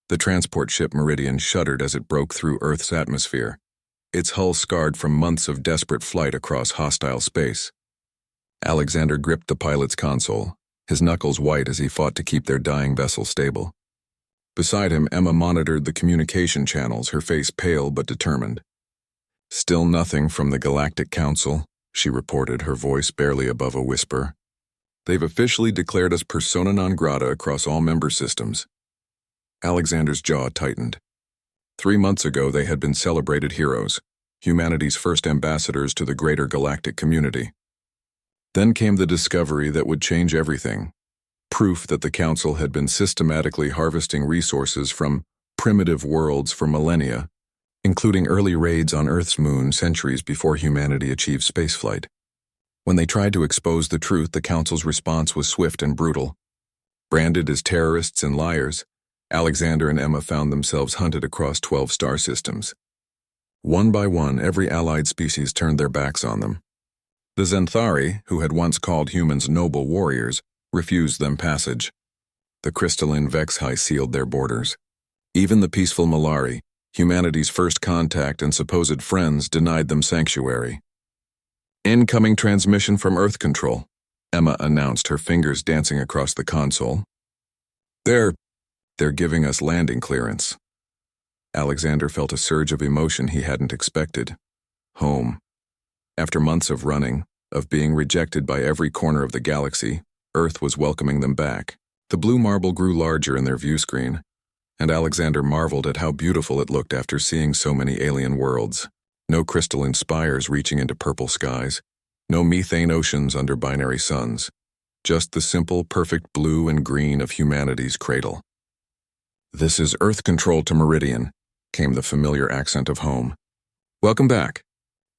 The transport ship Meridian shuddered as it broke through Earth's atmosphere, its hull scarred from months of desperate flight across hostile space. Alexander gripped the pilot's console, his knuckles white as he fought to keep their dying vessel stable. Beside him, Emma monitored the communication channels, her face pale but determined. "Still nothing from the Galactic Council," she reported, her voice barely above a whisper. "They've officially declared us persona non grata across all member systems." Alexander's jaw tightened. 3 months ago, they had been celebrated heroes, humanity's first ambassadors to the greater galactic community. Then came the discovery that would change everything. Proof that the Council had been systematically harvesting resources from primitive worlds for millennia, including early raids on Earth's moon centuries before humanity achieved spaceflight. When they tried to expose the truth, the Council's response was swift and brutal. Branded as terrorists and liars, Alexander and Emma found themselves hunted across 12 star systems. One by one, every allied species turned their backs on them. The Zenthari, who had once called humans noble warriors, refused them passage. The crystalline Vexhi sealed their borders. Even the peaceful Malari, humanity's first contact and supposed friends, denied them sanctuary. "Incoming transmission from Earth Control," Emma announced, her fingers dancing across the console. They're giving us landing clearance." Alexander felt a surge of emotion he hadn't expected. Home. After months of running, of being rejected by every corner of the galaxy, Earth was welcoming them back. The blue marble grew larger in their view screen, and Alexander marveled at how beautiful it looked after seeing so many alien worlds. No crystalline spires reaching into purple skies, no methane oceans under binary suns, just the simple, perfect blue and green of humanity's cradle. "This is Earth Control to Meridian," came the familiar accent of home. "Welcome back.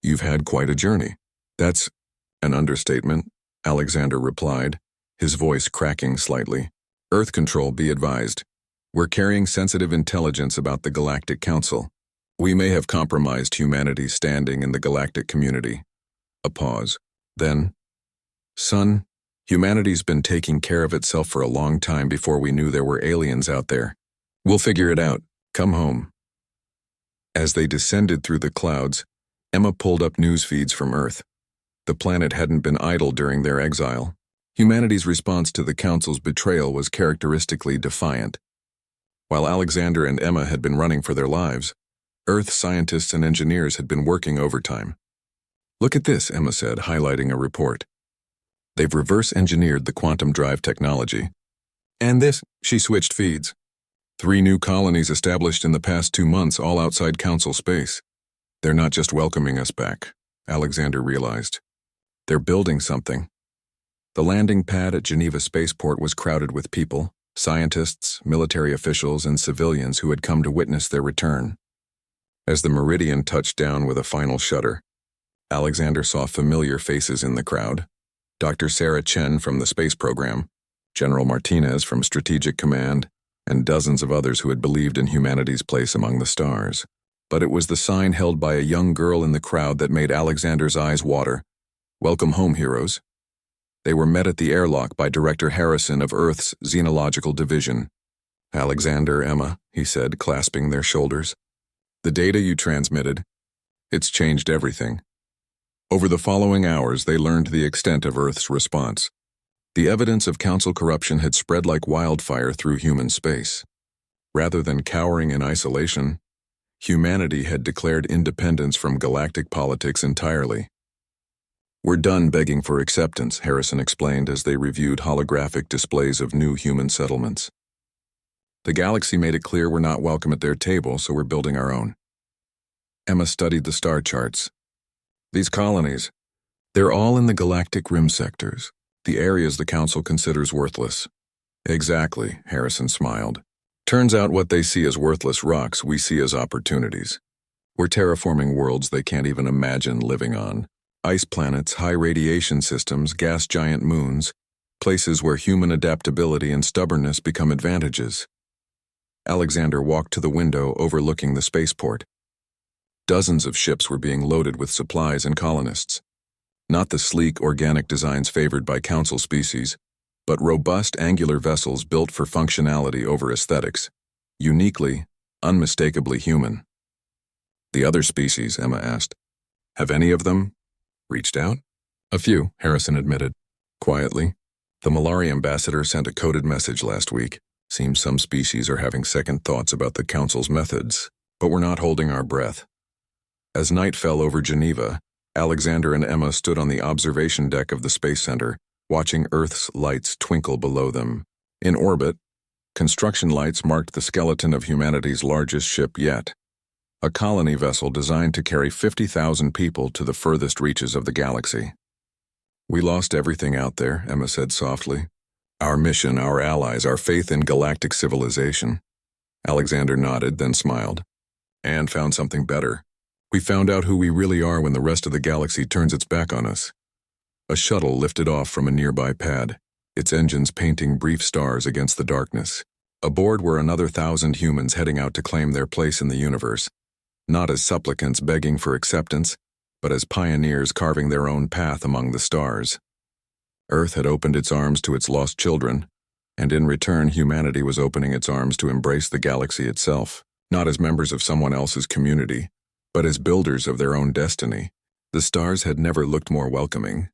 You've had quite a journey." "That's an understatement," Alexander replied, his voice cracking slightly. "Earth Control, be advised. We're carrying sensitive intelligence about the Galactic Council. We may have compromised humanity's standing in the galactic community." A pause. Then, "Son, humanity's been taking care of itself for a long time before we knew there were aliens out there. We'll figure it out. Come home." As they descended through the clouds, Emma pulled up news feeds from Earth. The planet hadn't been idle during their exile. Humanity's response to the Council's betrayal was characteristically defiant. While Alexander and Emma had been running for their lives, Earth scientists and engineers had been working overtime. "Look at this," Emma said, highlighting a report. "They've reverse-engineered the quantum drive technology. And this," she switched feeds. 3 new colonies established in the past 2 months, all outside Council space. They're not just welcoming us back, Alexander realized. They're building something. The landing pad at Geneva Spaceport was crowded with people, scientists, military officials, and civilians who had come to witness their return. As the Meridian touched down with a final shudder, Alexander saw familiar faces in the crowd. Dr. Sarah Chen from the space program, General Martinez from Strategic Command, and dozens of others who had believed in humanity's place among the stars. But it was the sign held by a young girl in the crowd that made Alexander's eyes water. "Welcome home, heroes." They were met at the airlock by Director Harrison of Earth's Xenological Division. "Alexander, Emma," he said, clasping their shoulders. "The data you transmitted, it's changed everything." Over the following hours, they learned the extent of Earth's response. The evidence of Council corruption had spread like wildfire through human space. Rather than cowering in isolation, humanity had declared independence from galactic politics entirely. "We're done begging for acceptance," Harrison explained as they reviewed holographic displays of new human settlements. "The galaxy made it clear we're not welcome at their table, so we're building our own." Emma studied the star charts. "These colonies, they're all in the galactic rim sectors, the areas the Council considers worthless." "Exactly," Harrison smiled. "Turns out what they see as worthless rocks, we see as opportunities. We're terraforming worlds they can't even imagine living on. Ice planets, high radiation systems, gas giant moons, places where human adaptability and stubbornness become advantages." Alexander walked to the window overlooking the spaceport. Dozens of ships were being loaded with supplies and colonists. Not the sleek, organic designs favored by Council species, but robust, angular vessels built for functionality over aesthetics. Uniquely, unmistakably human. The other species, Emma asked. Have any of them reached out? A few, Harrison admitted. Quietly. The Malari ambassador sent a coded message last week. Seems some species are having second thoughts about the Council's methods, but we're not holding our breath. As night fell over Geneva, Alexander and Emma stood on the observation deck of the Space Center, watching Earth's lights twinkle below them. In orbit, construction lights marked the skeleton of humanity's largest ship yet, a colony vessel designed to carry 50,000 people to the furthest reaches of the galaxy. We lost everything out there, Emma said softly. Our mission, our allies, our faith in galactic civilization. Alexander nodded, then smiled. And found something better. We found out who we really are when the rest of the galaxy turns its back on us. A shuttle lifted off from a nearby pad, its engines painting brief stars against the darkness. Aboard were another 1,000 humans heading out to claim their place in the universe, not as supplicants begging for acceptance, but as pioneers carving their own path among the stars. Earth had opened its arms to its lost children, and in return humanity was opening its arms to embrace the galaxy itself, not as members of someone else's community, but as builders of their own destiny. The stars had never looked more welcoming,